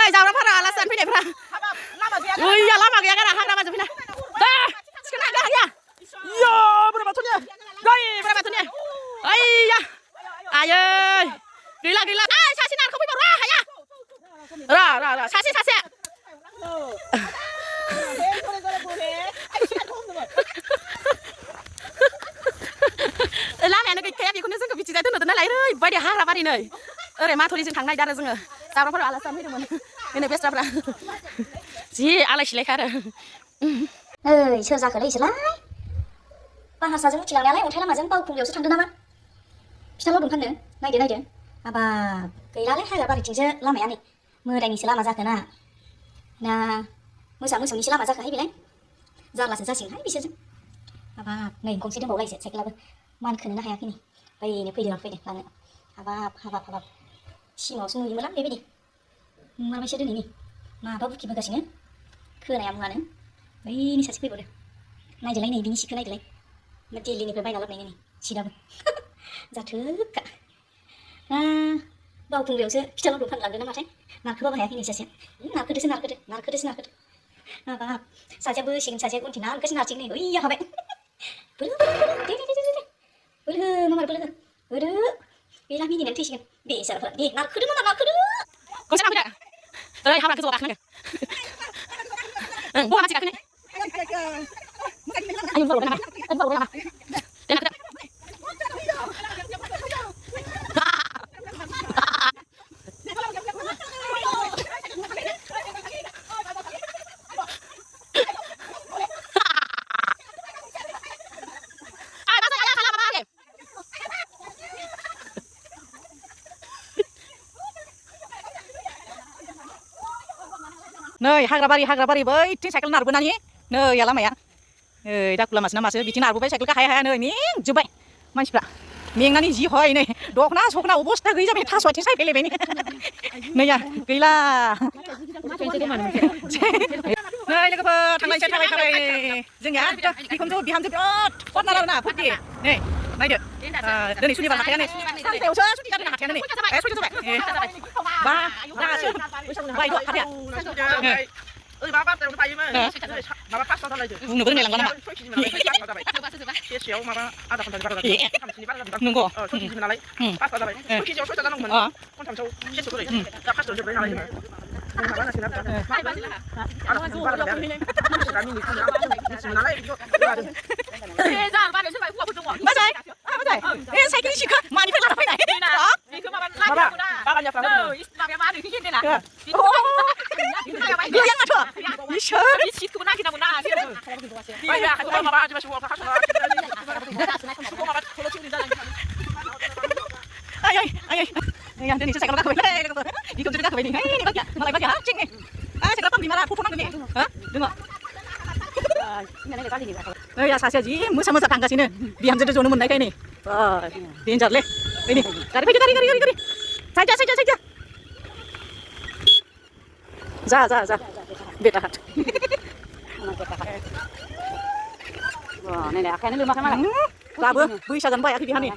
नै जाग्राफोरा आलासियानो फैनायफ्रा ओइया लामा गैया गारा हाग्रा बाजों फैना दा सिखोना हाग्रा गैया इयो बोरै बाथौनिया गै बोरै बाथौनिया ओइया आयै गैला गैला ओइ सासे नारखोफैबाव र हाया र सासे लामायानो गैखाया बेखौनो जोंखौ बिथिजाय दोनहरदों नालाय ओरैबायदि हाग्रा बारि नै ओरै माथुरिजों थांनो नागिरदों आरो जोङो जाग्राफोरा आलासि जानो फैदोंमोन दिनै बेस्राफ्रा जि आलाय सिलायखा आरो ओइ सोर जाखोलै इसोरलाय बाहासाजों उथिलांनायालाय अन्थाइ लामाजों बावखुंग्रियावसो थांदों नामा फिथा लावदुम फाननो नायदो हाबाब गैलालै हाग्रा बारिथिंसो लामाया नै मोदायनिसो लामा जाखोना ना मोसौनिसो लामा जाखोहाय बेलाय जारलासो जासिगोनहाय बिसोरजों हाबाब नै गंसे दंबावलायसो साइकेलाबो मानखोनोनो हायाखै नै बैनो फैदों लांनो हाबाब सिमाङावसो नुयोमोनलां बेबायदि माबायसो दिनैनि माबा बुखिबोगासिनो खोनाया मुङानो बैनि सासे फैबावदो नायदोलाय नै बिनि सिखौ नायदोलाय दिल्लीनिफ्राय बायना लाबोनाय नै सिगाबो जाथोखा बावखुंग्रियावसो फिथा लावदुम फाननो लांदों नामाथाय नारखोबाबो हायाखै नै सासेया नारखोदोसो हाबाब सासेया बोसिगोन सासेया उनथिं नारखोसो नारसिगोन नै ओइया हाबाय बोलो मामार बोलो गैला मिनिनानै थैसिगोन बेसाराफोरा दे नारखोदो गंसे लांफैदो ओइ हाब्रा गोजौआव गाखोनांगौ बहा मानसि गाखोनो आयौ बावबाय नामा दे नारखोदो नै हाग्रा बारि बैथिं साइकेल नारबोनानै नै या लामाया ओइ दाखु लामासो नामासो बिथिं नारबोबाय साइकेल गाहाय हाया नै मेंजोब्बाय मानसिफ्रा मेंनानै जि हय नै दखना सखना अबस्था गैयै जाबाय थास' आथिं सायफैलायबाय नैया गैला नै लोगोफोर थांलायसै थाबाय जोंनिया बिखुनजो बिहामजो बिराद पार्टनार आरोना फुरथि नै नायदो दिनै सुनिबार हाथाया नै सानसेयावसो सुथि जादों हाथायानो नै सयथा जाबाय बा दासो बायद' हाथाया ओइ माबा बाजारावनो थायोमोन माबा पास्ता जालायदो बुंनोबो रोंलायलांला नामा सेरसेयाव माबा आधा घन्टानि बारा जादों सानसेनि बारा जादों नंगौ 6 केजि नालाय पास्ता जाबाय 6 केजियाव 6ता जानांगौमोन खनथामसोआव 700 करै दा पास्तायाव जोबबाय नालाय माबा नासिना आधा घन्टानि बारा जाबाय आरो मिनिट नालाय ए जा बाबायासो बाय हौवाफोर दङ बाजाय ए साइकेलनि सिखा मानिफ्राय लाना फैनाय बेखौ माबा बागानियाफ्रा माबाया मा होनो केन्देना गैया माथो इसोर सिटखौबो नागिरनांगौ ना बाया माबा आदिबासि हौवाफ्रा खास'ना माबा खल' थिउरि जालांगोन आय दिनैसो साइकेलाव गाखोबाय लोगोफोर बिखुनजोजों गाखोबाय नै बागिया मालाय बागिया हारसिंनो साइकेला पाम्पि मारा फट'नांगोन ने दङ नै सासेया जि मोसा थांगासिनो बिहामजोजों जनो मोननायखाय नै डेन्जारलै ओइ नै गारि फैदो गारि साइड जा बेटा हाट नै आखायानो लोमाखै मालाय दाबो बैसा जानो बायाखै बिहा नै